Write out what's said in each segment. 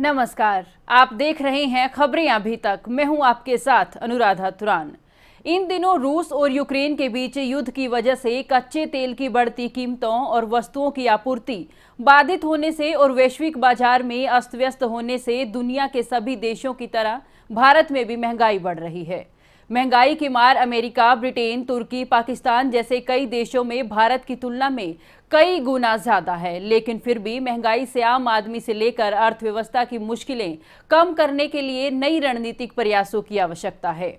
नमस्कार, आप देख रहे हैं खबरें अभी तक। मैं हूं आपके साथ अनुराधा तुरान। इन दिनों रूस और यूक्रेन के बीच युद्ध की वजह से कच्चे तेल की बढ़ती कीमतों और वस्तुओं की आपूर्ति बाधित होने से और वैश्विक बाजार में अस्त व्यस्त होने से दुनिया के सभी देशों की तरह भारत में भी महंगाई बढ़ रही है। महंगाई की मार अमेरिका, ब्रिटेन, तुर्की, पाकिस्तान जैसे कई देशों में भारत की तुलना में कई गुना ज्यादा है, लेकिन फिर भी महंगाई से आम आदमी से लेकर अर्थव्यवस्था की मुश्किलें कम करने के लिए नई रणनीतिक प्रयासों की आवश्यकता है।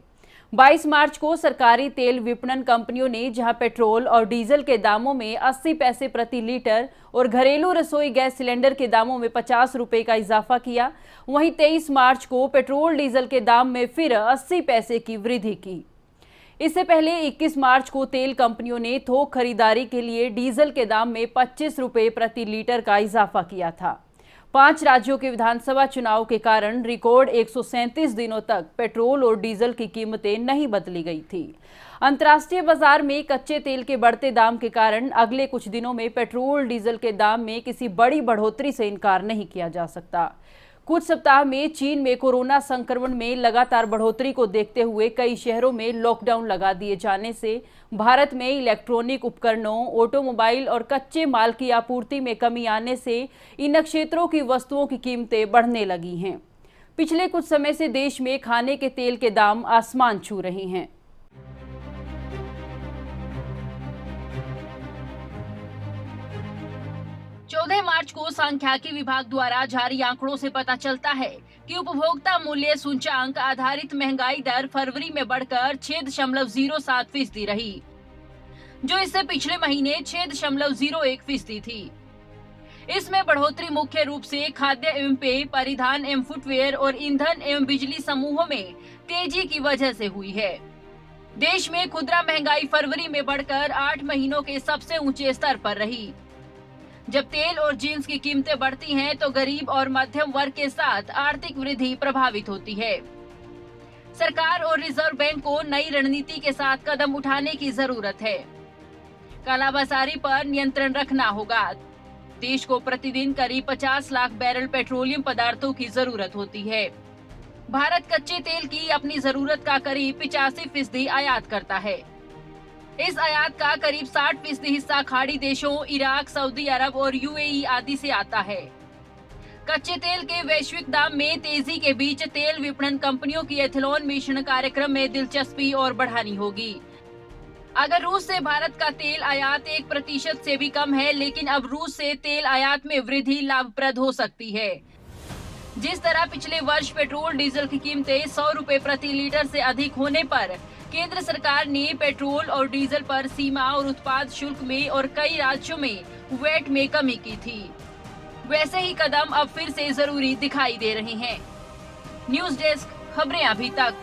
22 मार्च को सरकारी तेल विपणन कंपनियों ने जहां पेट्रोल और डीजल के दामों में 80 पैसे प्रति लीटर और घरेलू रसोई गैस सिलेंडर के दामों में 50 रुपए का इजाफा किया, वहीं 23 मार्च को पेट्रोल डीजल के दाम में फिर 80 पैसे की वृद्धि की। इससे पहले 21 मार्च को तेल कंपनियों ने थोक खरीदारी के लिए डीजल के दाम में 25 रुपए प्रति लीटर का इजाफा किया था। 5 राज्यों के विधानसभा चुनाव के कारण रिकॉर्ड 137 दिनों तक पेट्रोल और डीजल की कीमतें नहीं बदली गई थी। अंतर्राष्ट्रीय बाजार में कच्चे तेल के बढ़ते दाम के कारण अगले कुछ दिनों में पेट्रोल डीजल के दाम में किसी बड़ी बढ़ोतरी से इनकार नहीं किया जा सकता। कुछ सप्ताह में चीन में कोरोना संक्रमण में लगातार बढ़ोतरी को देखते हुए कई शहरों में लॉकडाउन लगा दिए जाने से भारत में इलेक्ट्रॉनिक उपकरणों, ऑटोमोबाइल और कच्चे माल की आपूर्ति में कमी आने से इन क्षेत्रों की वस्तुओं की कीमतें बढ़ने लगी हैं। पिछले कुछ समय से देश में खाने के तेल के दाम आसमान छू रहे हैं। 14 मार्च को सांख्यिकी विभाग द्वारा जारी आंकड़ों से पता चलता है कि उपभोक्ता मूल्य सूचकांक आधारित महंगाई दर फरवरी में बढ़कर 6.07% रही, जो इससे पिछले महीने 6.01% थी। इसमें बढ़ोतरी मुख्य रूप से खाद्य एवं पेय, परिधान एवं फुटवेयर और ईंधन एवं बिजली समूहों में तेजी की वजह से हुई है। देश में खुदरा महंगाई फरवरी में बढ़कर 8 महीनों के सबसे ऊंचे स्तर पर रही। जब तेल और जींस की कीमतें बढ़ती हैं तो गरीब और मध्यम वर्ग के साथ आर्थिक वृद्धि प्रभावित होती है। सरकार और रिजर्व बैंक को नई रणनीति के साथ कदम उठाने की जरूरत है। कालाबाजारी पर नियंत्रण रखना होगा। देश को प्रतिदिन करीब 50 लाख बैरल पेट्रोलियम पदार्थों की जरूरत होती है। भारत कच्चे तेल की अपनी जरूरत का करीब 85% आयात करता है। इस आयात का करीब 60% हिस्सा खाड़ी देशों इराक, सऊदी अरब और यूएई आदि से आता है। कच्चे तेल के वैश्विक दाम में तेजी के बीच तेल विपणन कंपनियों की एथेनॉल मिशन कार्यक्रम में दिलचस्पी और बढ़ानी होगी। अगर रूस से भारत का तेल आयात 1% से भी कम है, लेकिन अब रूस से तेल आयात में वृद्धि लाभप्रद हो सकती है। जिस तरह पिछले वर्ष पेट्रोल डीजल की कीमतें 100 रुपए प्रति लीटर से अधिक होने पर केंद्र सरकार ने पेट्रोल और डीजल पर सीमा और उत्पाद शुल्क में और कई राज्यों में वैट में कमी की थी, वैसे ही कदम अब फिर से जरूरी दिखाई दे रहे हैं। न्यूज़ डेस्क, खबरें अभी तक।